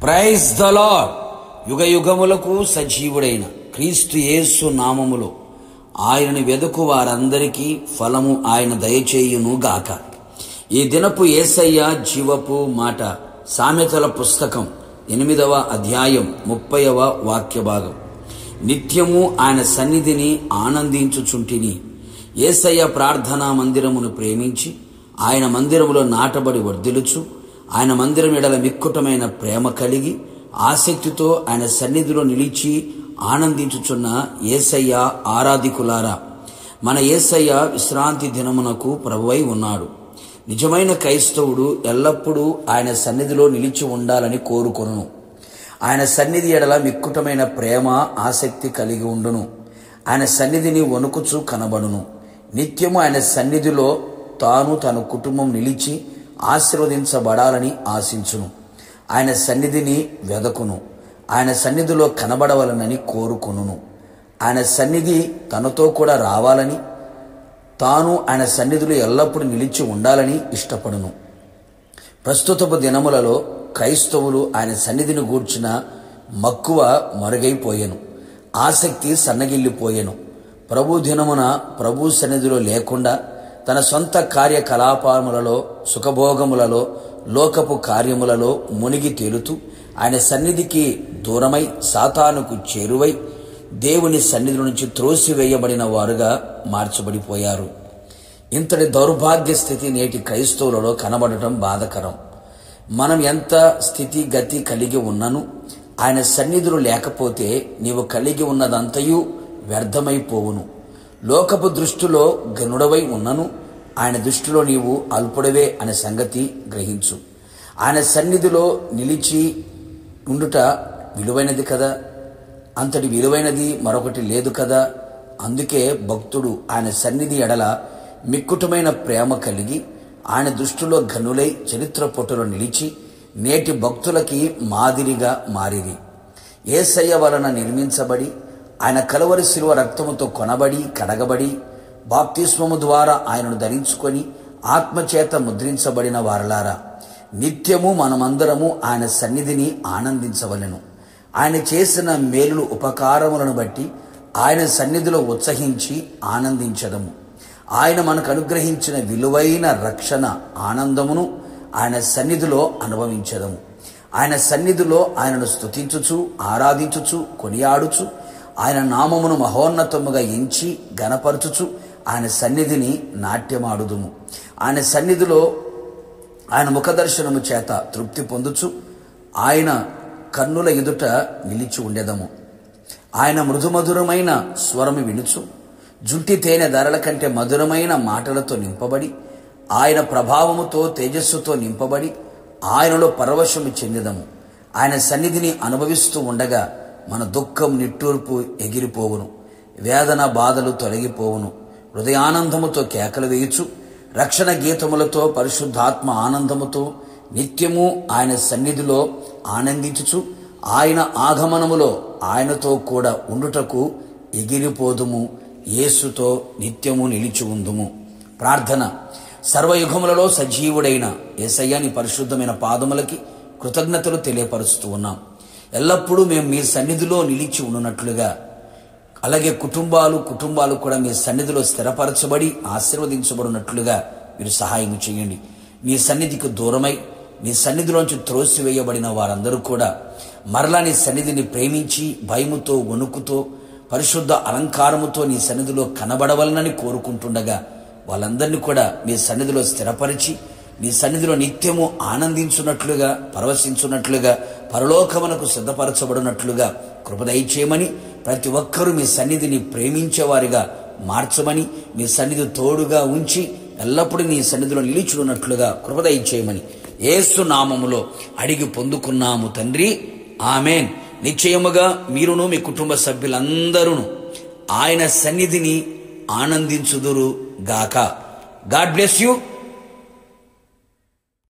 Praise the lord. యుగ యుగములకు సజీవుడైన క్రీస్తు యేసు నామములో ఆయనని వెదుకు వారందరికీ ఫలము ఆయన దయచేయును గాక. ఈ దినపు యేసయ్య జీవపు మాట సామెతల పుస్తకం 8వ అధ్యాయం 30వ వాక్య భాగం. నిత్యము ఆయన సన్నిధిని ఆనందించుచుంటిని. యేసయ్య ప్రార్థనా మందిరమును ప్రేమించి ఆయన మందిరములో నాటబడి వర్ధిల్లుచు ఆయన మందిరం ఎడల మిక్కుటమైన ప్రేమ కలిగి ఆసక్తితో ఆయన సన్నిధిలో నిలిచి ఆనందించుచున్న యేసయ్య ఆరాధికులారా, మన యేసయ్య విశ్రాంతి దినమునకు ప్రభువై ఉన్నాడు. నిజమైన క్రైస్తవుడు ఎల్లప్పుడూ ఆయన సన్నిధిలో నిలిచి ఉండాలని కోరుకొనును. ఆయన సన్నిధి ఎడల మిక్కుటమైన ప్రేమ ఆసక్తి కలిగి ఉండును. ఆయన సన్నిధిని వణుకుచు కనబడును. నిత్యము ఆయన సన్నిధిలో తాను తన కుటుంబం నిలిచి ఆశీర్వదించబడాలని ఆశించును. ఆయన సన్నిధిని వెదకును. ఆయన సన్నిధిలో కనబడవలనని కోరుకొనును. ఆయన సన్నిధి తనతో కూడా రావాలని, తాను ఆయన సన్నిధిలో ఎల్లప్పుడూ నిలిచి ఉండాలని ఇష్టపడును. ప్రస్తుతపు దినములలో క్రైస్తవులు ఆయన సన్నిధిని గూర్చిన మక్కువ మరుగైపోయెను. ఆసక్తి సన్నగిల్లిపోయెను. ప్రభు దినమున ప్రభు సన్నిధిలో లేకుండా తన సొంత కార్యకలాపములలో, సుఖభోగములలో, లోకపు కార్యములలో మునిగి తేలుతూ ఆయన సన్నిధికి దూరమై సాతానుకు చేరువై దేవుని సన్నిధి నుంచి త్రోసివేయబడిన వారుగా మార్చబడిపోయారు. ఇంతటి దౌర్భాగ్య స్థితి నేటి క్రైస్తవులలో కనబడటం బాధకరం. మనం ఎంత స్థితి గతి కలిగి ఉన్నను ఆయన సన్నిధులు లేకపోతే నీవు కలిగి ఉన్నదంతయు వ్యర్థమైపోవును. లోకపు దృష్టిలో గనుడవై ఉన్నను ఆయన దృష్టిలో నీవు అల్పుడవే అనే సంగతి గ్రహించు. ఆయన సన్నిధిలో నిలిచి ఉండుట విలువైనది కదా. అంతటి విలువైనది మరొకటి లేదు కదా. అందుకే భక్తుడు ఆయన సన్నిధి ఎడల మిక్కుటమైన ప్రేమ కలిగి ఆయన దృష్టిలో ఘనులై చరిత్ర పొట్టులో నిలిచి నేటి భక్తులకి మాదిరిగా మారిరి. యేసయ్య వలన నిర్మించబడి ఆయన కలువరి శిలువ రక్తముతో కొనబడి కడగబడి బాప్తిస్మము ద్వారా ఆయనను ధరించుకొని ఆత్మచేత ముద్రించబడిన వారలారా, నిత్యము మనమందరము ఆయన సన్నిధిని ఆనందించవలెను. ఆయన చేసిన మేలులు ఉపకారములను బట్టి ఆయన సన్నిధిలో ఉత్సహించి ఆనందించదము. ఆయన మనకు అనుగ్రహించిన విలువైన రక్షణ ఆనందమును ఆయన సన్నిధిలో అనుభవించదము. ఆయన సన్నిధిలో ఆయనను స్తుతించుచు ఆరాధించుచు కొనియాడుచు ఆయన నామమును మహోన్నతముగా ఎంచి గణపరచుచు ఆయన సన్నిధిని నాట్యమాడుదుము. ఆయన సన్నిధిలో ఆయన ముఖదర్శనము చేత తృప్తి పొందుచు ఆయన కన్నుల ఎదుట నిలిచి ఉండెదము. ఆయన మృదుమధురమైన స్వరము వినుచు జుంటి తేనె ధరల కంటే మధురమైన మాటలతో నింపబడి ఆయన ప్రభావముతో తేజస్సుతో నింపబడి ఆయనలో పరవశము చెందెదము. ఆయన సన్నిధిని అనుభవిస్తూ ఉండగా మన దుఃఖం నిట్టూర్పు ఎగిరిపోవును, వేదన బాధలు తొలగిపోవును. హృదయానందముతో కేకలు వేయుచు రక్షణ గీతములతో పరిశుద్ధాత్మ ఆనందముతో నిత్యము ఆయన సన్నిధిలో ఆనందించుచు ఆయన ఆగమనములో ఆయనతో కూడా ఉండుటకు ఎగిరిపోదుము. యేసుతో నిత్యము నిలిచి ఉందుము. ప్రార్థన. సర్వయుగములలో సజీవుడైన యేసయ్యని పరిశుద్ధమైన పాదములకి కృతజ్ఞతలు తెలియపరుస్తూ ఉన్నాం. ఎల్లప్పుడూ మేము మీ సన్నిధిలో నిలిచి ఉన్నట్లుగా, అలాగే కుటుంబాలు కూడా మీ సన్నిధిలో స్థిరపరచబడి ఆశీర్వదించబడినట్లుగా మీరు సహాయం చేయండి. మీ సన్నిధికి దూరమై మీ సన్నిధిలోంచి త్రోసివేయబడిన వారందరూ కూడా మరలా నీ సన్నిధిని ప్రేమించి భయముతో వణుకుతో పరిశుద్ధ అలంకారముతో నీ సన్నిధిలో కనబడవలనని కోరుకుంటుండగా వాళ్ళందరినీ కూడా మీ సన్నిధిలో స్థిరపరిచి నీ సన్నిధిలో నిత్యము ఆనందించున్నట్లుగా, పరవశించున్నట్లుగా, పరలోకమునకు సిద్ధపరచబడినట్లుగా కృప దయచేయమని, ప్రతి ఒక్కరూ మీ సన్నిధిని ప్రేమించేవారిగా మార్చమని, మీ సన్నిధి తోడుగా ఉంచి ఎల్లప్పుడూ నీ సన్నిధిలో నిలిచున్నట్లుగా కృప దయచేయమని యేసు నామములో అడిగి పొందుకున్నాము తండ్రి. ఆమేన్. నిశ్చయముగా మీరును మీ కుటుంబ సభ్యులందరూ ఆయన సన్నిధిని ఆనందించుదురు గాక. God bless you.